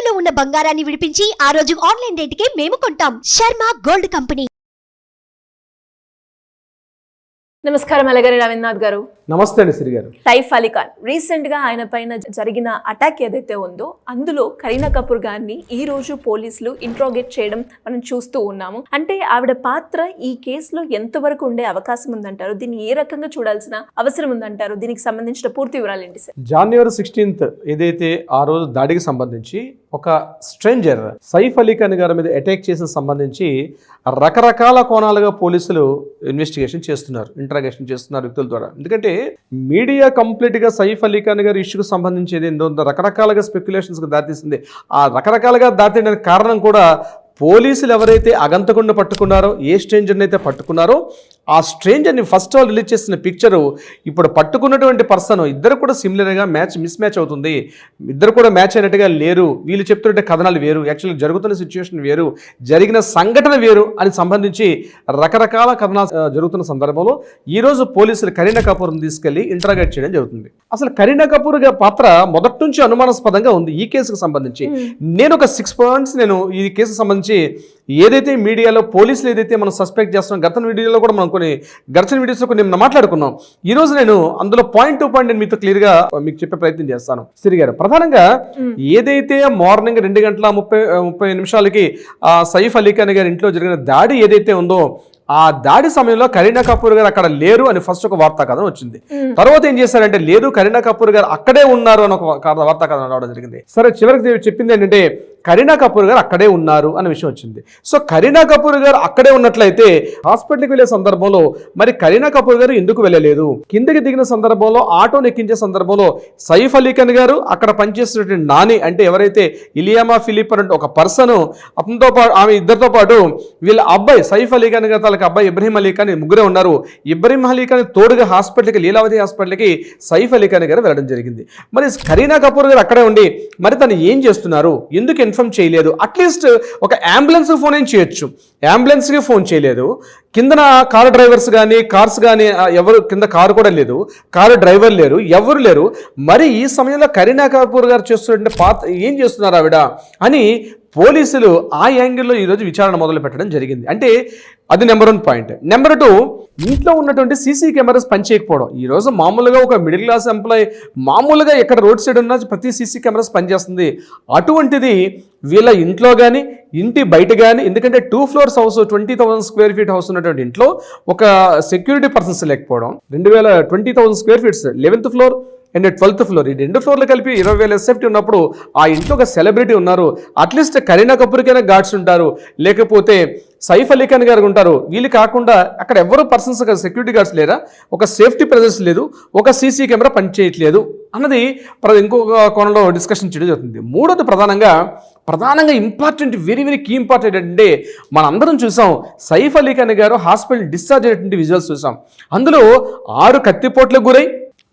తాకట్టులో ఉన్న బంగారాన్ని విడిపించి ఆ రోజు ఆన్లైన్ రేటుకే మేము కొంటాం. Sharma gold company. నమస్కారం అలగారి రవీంద్రనాథ్ గారు. నమస్తే అండి శ్రీ గారు. సైఫ్ అలీ ఖాన్ రీసెంట్ గా ఆయన పైన జరిగిన అటాక్ ఏదైతే ఉందో అందులో కరీనా కపూర్ గారిని ఈ రోజు పోలీసులు ఇంట్రోగేట్ చేయడం మనం చూస్తూ ఉన్నాము. అంటే ఆవిడ పాత్ర ఈ కేసులో ఎంతవరకు ఉండే అవకాశం ఉందంటారు? దీన్ని ఏ రకంగా చూడాల్సిన అవసరం ఉందంటారు? దీనికి సంబంధించిన పూర్తి వివరాలు ఏంటి సార్? జనవరి 16th ఏదైతే ఆ రోజు దాడికి సంబంధించి ఒక స్ట్రేంజర్ సైఫ్ అలీ ఖాన్ గారి మీద అటాక్ చేసిన సంబంధించి రకరకాల కోణాలుగా పోలీసులు ఇన్వెస్టిగేషన్ చేస్తున్నారు, ఇంట్రాగేషన్ చేస్తున్నారు వ్యక్తుల ద్వారా. ఎందుకంటే మీడియా కంప్లీట్గా సైఫ్ అలీ ఖాన్ గారి ఇష్యూకి సంబంధించి ఏదేందో రకరకాలుగా స్పెక్యులేషన్స్కి దారితీసింది. ఆ రకరకాలుగా దారితీయడానికి కారణం కూడా పోలీసులు ఎవరైతే అగంతకుండా పట్టుకున్నారో, ఏ స్ట్రేంజర్ని అయితే పట్టుకున్నారో ఆ స్ట్రేంజర్ని ఫస్ట్ ఆల్ రిలీజ్ చేసిన పిక్చరు ఇప్పుడు పట్టుకున్నటువంటి పర్సన్ ఇద్దరు కూడా సిమిలర్గా మిస్ మ్యాచ్ అవుతుంది. ఇద్దరు కూడా మ్యాచ్ అయినట్టుగా లేరు. వీళ్ళు చెప్తుంటే కథనాలు వేరు, యాక్చువల్గా జరుగుతున్న సిచ్యువేషన్ వేరు, జరిగిన సంఘటన వేరు అని సంబంధించి రకరకాల కథనాలు జరుగుతున్న సందర్భంలో ఈరోజు పోలీసులు కరీనా కపూర్ని తీసుకెళ్లి ఇంటరాగేట్ చేయడం జరుగుతుంది. అసలు కరీనా కపూర్ పాత్ర మొదటి నుంచి అనుమానాస్పదంగా ఉంది ఈ కేసుకు సంబంధించి. నేను ఒక 6 points నేను ఈ కేసుకు సంబంధించి ఏదైతే మీడియాలో పోలీసులు ఏదైతే మనం సస్పెక్ట్ చేస్తున్నాం, గత వీడియోలో కూడా మనం గడిచిన వీడియోస్లో కొన్ని మాట్లాడుకున్నాం. ఈ రోజు నేను అందులో పాయింట్ టు పాయింట్ నేను మీతో క్లియర్గా మీకు చెప్పే ప్రయత్నం చేస్తాను. శ్రీ గారు, ప్రధానంగా ఏదైతే మార్నింగ్ 2:30 సైఫ్ అలీ ఖాన్ గారి ఇంట్లో జరిగిన దాడి ఏదైతే ఉందో ఆ దాడి సమయంలో కరీనా కపూర్ గారు అక్కడ లేరు అని ఫస్ట్ ఒక వార్తా కథనం వచ్చింది. తర్వాత ఏం చేశారంటే లేదు కరీనా కపూర్ గారు అక్కడే ఉన్నారు అని ఒక వార్తా కథనం రావడం జరిగింది. సరే, చివరికి చెప్పింది ఏంటంటే కరీనా కపూర్ గారు అక్కడే ఉన్నారు అనే విషయం వచ్చింది. సో కరీనా కపూర్ గారు అక్కడే ఉన్నట్లయితే హాస్పిటల్కి వెళ్ళే సందర్భంలో మరి కరీనా కపూర్ గారు ఎందుకు వెళ్ళలేదు? కిందకి దిగిన సందర్భంలో ఆటోని ఎక్కించే సందర్భంలో సైఫ్ అలీ ఖాన్ గారు అక్కడ పనిచేస్తున్నటువంటి నాని అంటే ఎవరైతే ఇలియామా ఫిలిప్ అంటే ఒక పర్సన్, అతనితో పాటు ఆమె ఇద్దరితో పాటు వీళ్ళ అబ్బాయి సైఫ్ అలీ ఖాన్ గారు తనకి అబ్బాయి ఇబ్రహీం అలీ ఖాన్ ముగ్గురే ఉన్నారు. ఇబ్రహీం అలీ ఖాన్ తోడుగా హాస్పిటల్కి లీలావతి హాస్పిటల్కి సైఫ్ అలీ ఖాన్ గారు వెళ్ళడం జరిగింది. మరి కరీనా కపూర్ గారు అక్కడే ఉండి మరి తను ఏం చేస్తున్నారు, ఎందుకు ఇన్ఫార్మ్ చేయలేదు? అట్లీస్ట్ ఒక అంబులెన్స్ ఫోన్ ఏం చేయొచ్చు, అంబులెన్స్కి ఫోన్ చేయలేదు. కిందన కారు డ్రైవర్స్ కానీ కార్స్ కానీ ఎవరు కింద కారు కూడా లేదు, కారు డ్రైవర్ లేరు, ఎవరు లేరు. మరి ఈ సమయంలో కరీనా కపూర్ గారు చేస్తున్న పాత్ర ఏం చేస్తున్నారు ఆవిడ అని పోలీసులు ఆ యాంగిల్లో ఈరోజు విచారణ మొదలు పెట్టడం జరిగింది. అంటే అది నెంబర్ 1 పాయింట్. నెంబర్ 2, ఇంట్లో ఉన్నటువంటి సీసీ కెమెరాస్ పనిచేయకపోవడం. ఈరోజు మామూలుగా ఒక మిడిల్ క్లాస్ ఎంప్లాయీ మామూలుగా ఎక్కడ రోడ్ సైడ్ ఉన్న ప్రతి సీసీ కెమెరాస్ పనిచేస్తుంది. అటువంటిది వీళ్ళ ఇంట్లో కానీ ఇంటి బయట కానీ, ఎందుకంటే 2 floors house 20,000 square feet house ఉన్నటువంటి ఇంట్లో ఒక సెక్యూరిటీ పర్సన్స్ లేకపోవడం, 20,000 square feet 11th floor and 12th floor ఈ 2 floorలు కలిపి 20,000 SFT ఉన్నప్పుడు ఆ ఇంట్లో ఒక సెలబ్రిటీ ఉన్నారు. అట్లీస్ట్ కరీనా కపూర్కైనా గార్డ్స్ ఉంటారు, లేకపోతే సైఫ్ అలీ ఖాన్ గారు ఉంటారు. వీళ్ళు కాకుండా అక్కడ ఎవరు పర్సన్స్ సెక్యూరిటీ గార్డ్స్ లేరా, ఒక సేఫ్టీ ప్రెజెన్స్ లేదు, ఒక సీసీ కెమెరా పనిచేయట్లేదు అన్నది ఇంకొక కోణంలో డిస్కషన్ చేయడం జరుగుతుంది. మూడోది ప్రధానంగా important, very very key important అంటే మనందరం చూసాం సైఫ్ అలీ ఖాన్ గారు హాస్పిటల్ డిశ్చార్జ్ అయినటువంటి విజువల్స్ చూసాం. అందులో 6 కత్తిపోట్లకు గురై,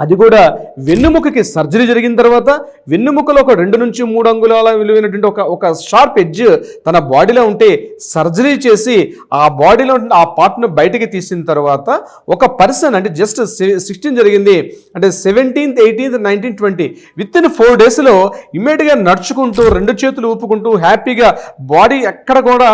అది కూడా వెన్నుముకకి సర్జరీ జరిగిన తర్వాత వెన్నుముకలో ఒక 2 నుంచి 3 అంగుళాల విలువైనటువంటి ఒక షార్ప్ ఎడ్జ్ తన బాడీలో ఉంటే సర్జరీ చేసి ఆ బాడీలో ఉంటే ఆ పార్ట్ను బయటికి తీసిన తర్వాత ఒక పర్సన్ అంటే జస్ట్ 16 జరిగింది అంటే 17th, 18th, 19th, 20 విత్-ఇన్ 4 daysలో ఇమ్మీడియట్గా నడుచుకుంటూ 2 చేతులు ఊపుకుంటూ హ్యాపీగా బాడీ ఎక్కడ కూడా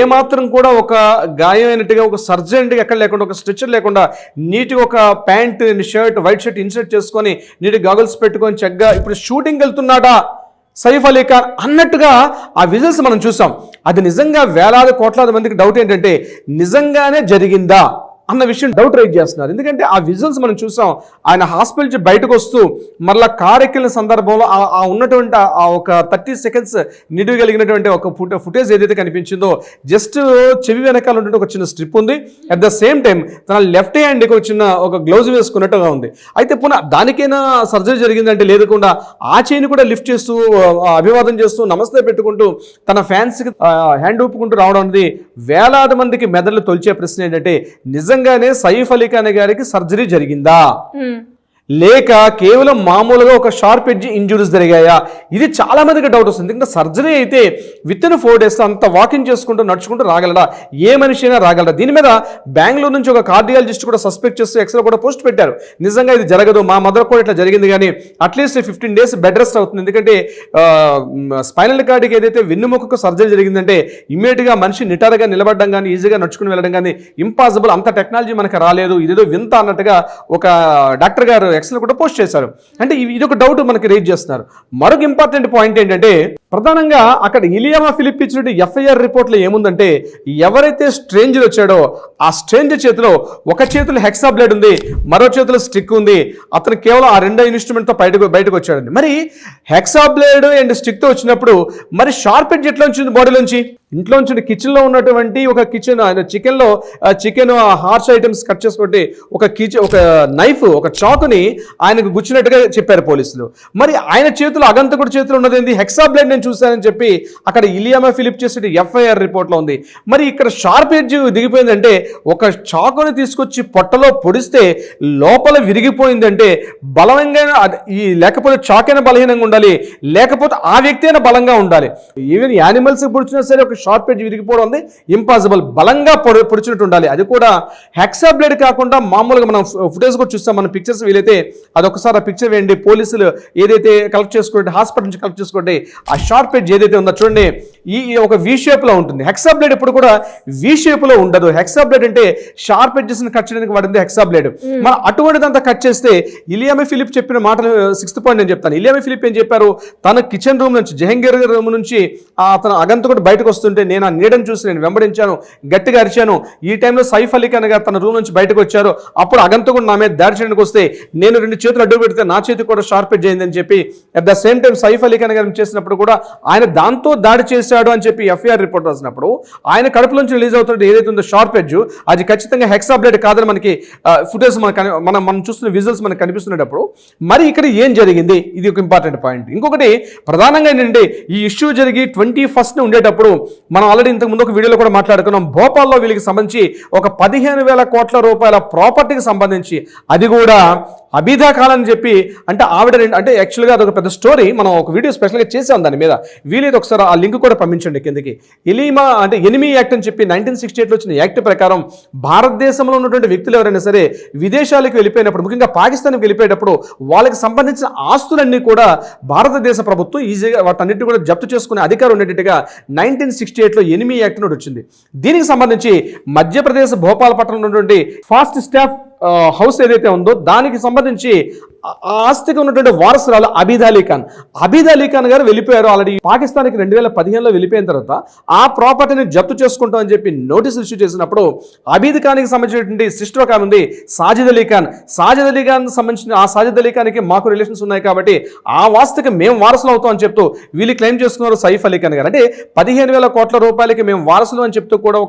ఏమాత్రం కూడా ఒక గాయమైనట్టుగా ఒక సర్జరీ ఎక్కడ లేకుండా, ఒక స్ట్రెచర్ లేకుండా నీట్గా ఒక pant, shirt, white shirt insert చేసుకొని నీటి గాగుల్స్ పెట్టుకొని చక్కగా ఇప్పుడు షూటింగ్ వెళ్తున్నాడా సైఫ్ అలీ ఖాన్ అన్నట్టుగా ఆ విజువల్స్ మనం చూసాం. అది నిజంగా వేలాది కోట్లాది మందికి డౌట్ ఏంటంటే నిజంగానే జరిగిందా అన్న విషయం డౌట్ రైజ్ చేస్తున్నారు. ఎందుకంటే ఆ విజువల్స్ మనం చూసాం. ఆయన హాస్పిటల్ నుంచి బయటకు వస్తూ మరలా కారు ఎక్కిన సందర్భంలో ఆ ఉన్నటువంటి ఆ ఒక 30 seconds నిడివి కలిగినటువంటి ఒక ఫుటేజ్ ఏదైతే కనిపించిందో జస్ట్ చెవి వెనకాల ఉన్నటువంటి ఒక చిన్న స్ట్రిప్ ఉంది. అట్ ద సేమ్ టైం తన లెఫ్ట్ హ్యాండ్కి ఒక చిన్న ఒక గ్లౌజ్ వేసుకున్నట్టుగా ఉంది. అయితే పునః దానికైనా సర్జరీ జరిగిందంటే లేకుండా ఆ చేయిని కూడా లిఫ్ట్ చేస్తూ అభివాదం చేస్తూ నమస్తే పెట్టుకుంటూ తన ఫ్యాన్స్కి హ్యాండ్ ఊపుకుంటూ రావడం అనేది వేలాది మందికి మెదళ్ళు తొలిచే ప్రశ్న ఏంటంటే నిజంగానే సైఫ్ అలీ ఖాన్ గారికి సర్జరీ జరిగిందా? లేక కేవలం మామూలుగా ఒక షార్ప్ ఎడ్జ్ ఇంజురీస్ జరిగాయా? ఇది చాలా మందికి డౌట్ వస్తుంది. ఎందుకంటే సర్జరీ అయితే విత్ ఇన్ 4 days అంత వాకింగ్ చేసుకుంటూ నడుచుకుంటూ రాగలడా? ఏ మనిషి అయినా రాగలడా? దీని మీద బెంగళూరు నుంచి ఒక కార్డియాలజిస్ట్ కూడా సస్పెక్ట్ చేస్తూ ఎక్స్రే కూడా పోస్ట్ పెట్టారు. నిజంగా ఇది జరగదు, మా మదర్ కూడా ఇట్లా జరిగింది, కానీ అట్లీస్ట్ 15 days బెడ్ రెస్ట్ అవుతుంది. ఎందుకంటే స్పైనల్ కార్డ్కి ఏదైతే వెన్నుముకకు సర్జరీ జరిగిందంటే ఇమ్మీడియట్గా మనిషి నిటారుగా నిలబడడం కానీ ఈజీగా నడుచుకుని వెళ్ళడం కానీ ఇంపాసిబుల్. అంత టెక్నాలజీ మనకు రాలేదు, ఇదేదో వింత అన్నట్టుగా ఒక డాక్టర్ గారు ఎక్స్రే కూడా పోస్ట్ చేశారు. అంటే ఇది ఒక డౌట్ మనకి రేజ్ చేస్తున్నారు. మరొక ఇంపార్టెంట్ పాయింట్ ఏంటంటే ప్రధానంగా అక్కడ ఇలియామా ఫిలిప్ ఇచ్చిన ఎఫ్ఐఆర్ రిపోర్ట్లో ఏముందంటే ఎవరైతే స్ట్రేంజర్ వచ్చాడో ఆ స్ట్రేంజర్ చేతిలో ఒక చేతిలో హెక్సా బ్లేడ్ ఉంది, మరో చేతిలో స్టిక్ ఉంది. అతను కేవలం ఆ 2 ఇన్స్ట్రుమెంట్తో బయటకు వచ్చాడండి. మరి హెక్సా బ్లేడ్ అండ్ స్టిక్తో వచ్చినప్పుడు మరి షార్ప్ ఎడ్జ్ ఎట్లా వచ్చింది బాడీలోంచి? ఇంట్లోంచి కిచెన్లో ఉన్నటువంటి ఒక చికెన్ హార్ష్ ఐటమ్స్ కట్ చేసుకుంటే ఒక నైఫ్ ఒక చాకుని ఆయనకు గుచ్చినట్టుగా చెప్పారు పోలీసులు. మరి ఆయన చేతులు అగంతకుడి చేతులు ఉన్నది ఏంది? హెక్సా బ్లేడ్ నేను చూశానని చెప్పి అక్కడ ఇలియామా ఫిలిప్ చేసే ఎఫ్ఐఆర్ రిపోర్ట్లో ఉంది. మరి ఇక్కడ షార్ప్ ఎడ్జ్ దిగిపోయిందంటే ఒక చాకుని తీసుకొచ్చి పొట్టలో పొడిస్తే లోపల విరిగిపోయిందంటే బలంగా లేకపోతే చాకైనా బలహీనంగా ఉండాలి, లేకపోతే ఆ వ్యక్తి అయినా బలంగా ఉండాలి. ఈవెన్ యానిమల్స్ పొడిచినా సరే ఒక షార్ప్ ఎడ్జ్ విరిగిపోవడం ఉంది ఇంపాసిబుల్. బలంగా పొడిచినట్టు ఉండాలి. అది కూడా హెక్సా బ్లేడ్ కాకుండా మామూలుగా మనం ఫుటేజ్ కూడా చూస్తాం, మన పిక్చర్స్ వీలైతే అదొకసారి ఆ పిక్చర్ వేయండి. పోలీసులు ఏదైతే కలెక్ట్ చేసుకుంటే హాస్పిటల్ నుంచి కలెక్ట్ చేసుకుంటే ఆ షార్ప్ ఎడ్జ్ ఏదైతే ఉందో చూడండి, ఈ ఒక వి షేప్ లో ఉంటుంది. హెక్సా బ్లేడ్ ఎప్పుడు కూడా వి షేప్ లో ఉండదు. హెక్సా బ్లేడ్ అంటే షార్ప్ ఎడ్జెస్ ని కట్ చేయడానికి వాడింది హెక్సా బ్లేడ్. మన అటువంటిదంతా కట్ చేస్తే ఇలియామా ఫిలిప్ చెప్పిన మాటలు 6th పాయింట్ నేను చెప్తాను. ఇలియామా ఫిలిప్ ఏం చెప్పారు? తన కిచెన్ రూమ్ నుంచి జహంగీర్ రూమ్ నుంచి అతను అగంతకుడు బయటకు వస్తుంటే నేను ఆ నీడను చూసి నేను వెంబడించాను, గట్టిగా అరిచాను. ఈ టైంలో సైఫ్ అలీ ఖాన్ గారు తన రూమ్ నుంచి బయటకు వచ్చారు. అప్పుడు అగంతకుడు నా మీద దాడి చేయడానికి వస్తే నేను 2 చేతులు అడ్డు పెడితే నా చేతి కూడా షార్ప్ ఎడ్జ్ అయిందని చెప్పి at the same time Saif Ali Khan గారు చేసినప్పుడు కూడా ఆయన దాంతో దాడి చేశాడు అని చెప్పి ఎఫ్ఐఆర్ రిపోర్ట్ రాసినప్పుడు ఆయన కడుపులోంచి రిలీజ్ అవుతుంది ఏదైతే ఉందో షార్ప్ ఎడ్జ్, అది ఖచ్చితంగా హెక్సా బ్లేడ్ కాదని మనకి ఫుటేజ్ మనం చూస్తున్న విజువల్స్ మనకు కనిపిస్తున్నప్పుడు మరి ఇక్కడ ఏం జరిగింది? ఇది ఒక ఇంపార్టెంట్ పాయింట్. ఇంకొకటి ప్రధానంగా ఏంటంటే ఈ ఇష్యూ జరిగి 21st ఉండేటప్పుడు మనం ఆల్రెడీ ఇంతకుముందు ఒక వీడియోలో కూడా మాట్లాడుకున్నాం. భోపాల్లో వీళ్ళకి సంబంధించి ఒక 15,000 కోట్ల రూపాయల ప్రాపర్టీకి సంబంధించి అది కూడా అబిదా ఖాన్ అని చెప్పి అంటే ఆవిడ అంటే యాక్చువల్గా అదొక పెద్ద స్టోరీ, మనం ఒక వీడియో స్పెషల్గా చేసాం దాని మీద. వీలైతే ఒకసారి ఆ లింక్ కూడా పంపించండి కిందకి. ఎనిమీ యాక్ట్ అని చెప్పి 1968లో వచ్చిన యాక్ట్ ప్రకారం భారతదేశంలో ఉన్నటువంటి వ్యక్తులు ఎవరైనా సరే విదేశాలకు వెళ్ళిపోయినప్పుడు, ముఖ్యంగా పాకిస్తాన్కి వెళ్ళిపోయేటప్పుడు వాళ్ళకి సంబంధించిన ఆస్తులన్నీ కూడా భారతదేశ ప్రభుత్వం ఈజీగా వాటన్నిటిని కూడా జప్తు చేసుకునే అధికారం ఉండేట్టుగా 1968లో ఎనిమీ యాక్ట్ నోటి వచ్చింది. దీనికి సంబంధించి మధ్యప్రదేశ్ భోపాల్ పట్టణంలో ఉన్నటువంటి ఫాస్ట్ స్టాఫ్ హౌస్ ఏదైతే ఉందో దానికి సంబంధించి ఆ ఆస్తికి ఉన్నటువంటి వారసురాలు అబీద్ అలీ ఖాన్ గారు వెళ్ళిపోయారు. ఆల్రెడీ పాకిస్తాన్కి 2015లో వెళ్ళిపోయిన తర్వాత ఆ ప్రాపర్టీని జప్తు చేసుకుంటాం అని చెప్పి నోటీసులు ఇష్యూ చేసినప్పుడు అబీద్ ఖాన్కి సంబంధించినటువంటి సిస్టర్ ఖాన్ ఉంది సాజిద్ అలీ ఖాన్ సంబంధించిన ఆ సాజిద్ అలీ ఖాన్కి మాకు రిలేషన్స్ ఉన్నాయి కాబట్టి ఆ వాస్తుకి మేము వారసులు అవుతాం అని చెప్తూ వీళ్ళు క్లెయిమ్ చేసుకున్నారు సైఫ్ అలీ ఖాన్ గారు. అంటే 15,000 కోట్ల రూపాయలకి మేము వారసులు అని చెప్తూ కూడా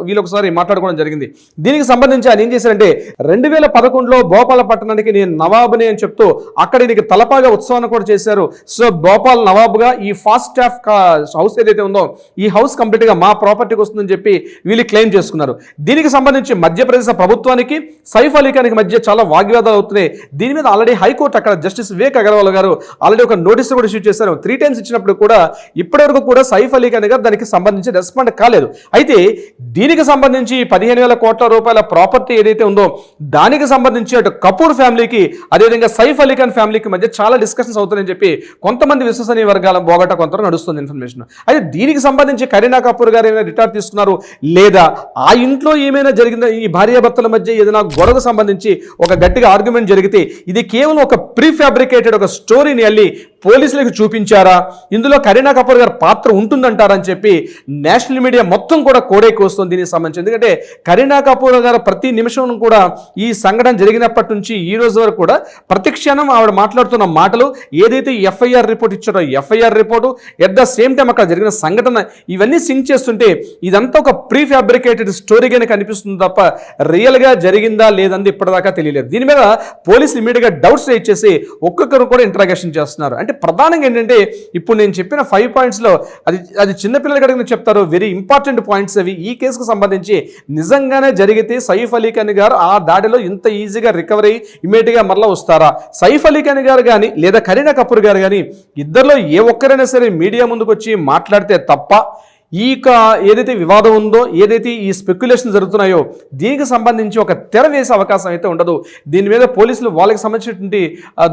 వీళ్ళు ఒకసారి మాట్లాడుకోవడం జరిగింది. దీనికి సంబంధించి ఆయన ఏం చేశారంటే 2011లో భోపాల్ పట్టణానికి నేను నవాబుని అని చెప్తూ అక్కడ దీనికి తలపాగా ఉత్సవాన్ని కూడా చేశారు. సో భోపాల్ నవాబుగా ఈ ఫాస్ట్ స్టాఫ్ హౌస్ ఏదైతే ఉందో ఈ హౌస్ కంప్లీట్ గా మా ప్రాపర్టీకి వస్తుందని చెప్పి వీళ్ళు క్లెయిమ్ చేసుకున్నారు. దీనికి సంబంధించి మధ్యప్రదేశ్ ప్రభుత్వానికి సైఫ్ అలీ ఖాన్కి మధ్య చాలా వాగ్వాదాలు అవుతున్నాయి. దీని మీద ఆల్రెడీ హైకోర్టు అక్కడ జస్టిస్ వివేక్ అగర్వాల్ గారు ఆల్రెడీ ఒక నోటీస్ కూడా ఇష్యూ చేశారు. 3 times ఇచ్చినప్పుడు కూడా ఇప్పటివరకు కూడా సైఫ్ అలీ ఖాన్ గారు దానికి సంబంధించి రెస్పాండ్ కాలేదు. అయితే దీనికి సంబంధించి 15,000 కోట్ల రూపాయల ప్రాపర్టీ ఏదైతే ఉందో దానికి సంబంధించి అటు కపూర్ ఫ్యామిలీకి అదేవిధంగా సైఫ్ అలీ ఖాన్ ఫ్యామిలీకి మధ్య చాలా డిస్కషన్స్ అవుతాయని చెప్పి కొంతమంది విశ్వసనీయ వర్గాల బోగట కొంత నడుస్తుంది ఇన్ఫర్మేషన్. అయితే దీనికి సంబంధించి కరీనా కపూర్ గారు ఏమైనా రిటార్డ్ తీసుకున్నారు లేదా ఆ ఇంట్లో ఏమైనా జరిగిందా, ఈ భార్యాభర్తల మధ్య ఏదైనా గొడవకు సంబంధించి ఒక గట్టిగా ఆర్గ్యుమెంట్ జరిగితే ఇది కేవలం ఒక ప్రీ ఫ్యాబ్రికేటెడ్ ఒక స్టోరీని వెళ్ళి పోలీసులకు చూపించారా, ఇందులో కరీనా కపూర్ గారి పాత్ర ఉంటుందంటారని చెప్పి నేషనల్ మీడియా మొత్తం కూడా కోడైకి వస్తుంది దీనికి సంబంధించి. ఎందుకంటే కరీనా కపూర్ గారు ప్రతి నిమిషం కూడా ఈ సంఘటన జరిగినప్పటి నుంచి ఈ రోజు వరకు కూడా ప్రతి క్షణం ఆవిడ మాట్లాడుతున్న మాటలు ఏదైతే ఎఫ్ఐఆర్ రిపోర్ట్ ఇచ్చారో FIR report at the same time అక్కడ జరిగిన సంఘటన ఇవన్నీ సింక్ చేస్తుంటే ఇదంతా ఒక ప్రీ ఫ్యాబ్రికేటెడ్ స్టోరీగానే కనిపిస్తుంది తప్ప రియల్గా జరిగిందా లేదంది ఇప్పటిదాకా తెలియలేదు. దీని మీద పోలీసులు ఇమీడియట్గా డౌట్స్ రేజ్ చేసి ఒక్కొక్కరు కూడా ఇంట్రాగేషన్ చేస్తున్నారు. అంటే అంటే ప్రధానంగా ఏంటంటే ఇప్పుడు నేను చెప్పిన 5 పాయింట్స్లో అది చిన్నపిల్లలకి అడిగిన చెప్తారు, వెరీ ఇంపార్టెంట్ పాయింట్స్ అవి. ఈ కేసుకు సంబంధించి నిజంగానే జరిగితే సైఫ్ అలీ ఖాన్ గారు ఆ దాడిలో ఇంత ఈజీగా రికవరీ ఇమీడియట్గా మరలా వస్తారా? సైఫ్ అలీ ఖాన్ గారు కానీ లేదా కరీనా కపూర్ గారు కానీ ఇద్దరిలో ఏ ఒక్కరైనా సరే మీడియా ముందుకు వచ్చి మాట్లాడితే తప్ప ఈ ఏదైతే వివాదం ఉందో, ఏదైతే ఈ స్పెక్యులేషన్ జరుగుతున్నాయో దీనికి సంబంధించి ఒక తెర వేసే అవకాశం అయితే ఉండదు. దీని మీద పోలీసులు వాళ్ళకి సంబంధించినటువంటి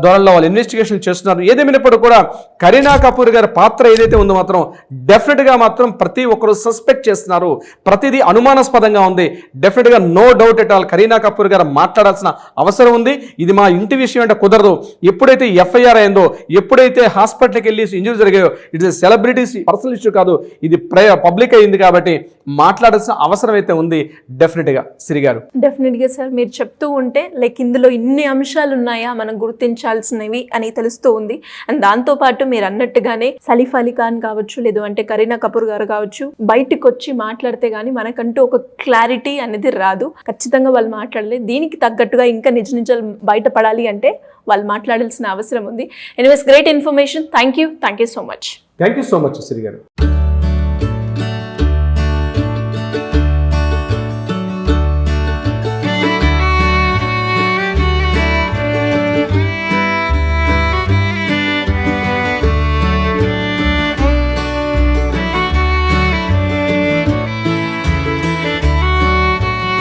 ధోరణిలో వాళ్ళు ఇన్వెస్టిగేషన్ చేస్తున్నారు. ఏదేమైనప్పుడు కూడా కరీనా కపూర్ గారి పాత్ర ఏదైతే ఉందో మాత్రం డెఫినెట్గా మాత్రం ప్రతి ఒక్కరు సస్పెక్ట్ చేస్తున్నారు. ప్రతిదీ అనుమానాస్పదంగా ఉంది. డెఫినెట్గా no doubt at all Kareena Kapoor గారు మాట్లాడాల్సిన అవసరం ఉంది. ఇది మా ఇంటి విషయం అంటే కుదరదు. ఎప్పుడైతే ఎఫ్ఐఆర్ అయిందో, ఎప్పుడైతే హాస్పిటల్కి వెళ్ళి ఇంజరీ జరిగాయో, ఇట్స్ సెలబ్రిటీస్ పర్సనల్ ఇష్యూ కాదు, ఇది పబ్లిక్ అయింది కాబట్టి మాట్లాడాల్సిన అవసరం అయితే ఉంది డెఫినెట్గా. సిరి గారు, డెఫినెట్గా సార్, మీరు చెప్తూ ఉంటే లైక్ ఇందులో ఇన్ని అంశాలు ఉన్నాయా మనం గుర్తించాల్సినవి అని తెలుస్తూ ఉంది. అండ్ దాంతోపాటు మీరు అన్నట్టుగానే సైఫ్ అలీ ఖాన్ కావచ్చు, లేదు అంటే కరీనా కపూర్ గారు కావచ్చు, బయటకు వచ్చి మాట్లాడితే గానీ మనకంటూ ఒక క్లారిటీ అనేది రాదు. ఖచ్చితంగా వాళ్ళు మాట్లాడలేదు. దీనికి తగ్గట్టుగా ఇంకా నిజాలు బయటపడాలి అంటే వాళ్ళు మాట్లాడాల్సిన అవసరం ఉంది. Anyways, great information. Thank you so much. Thank you so much Siri గారు.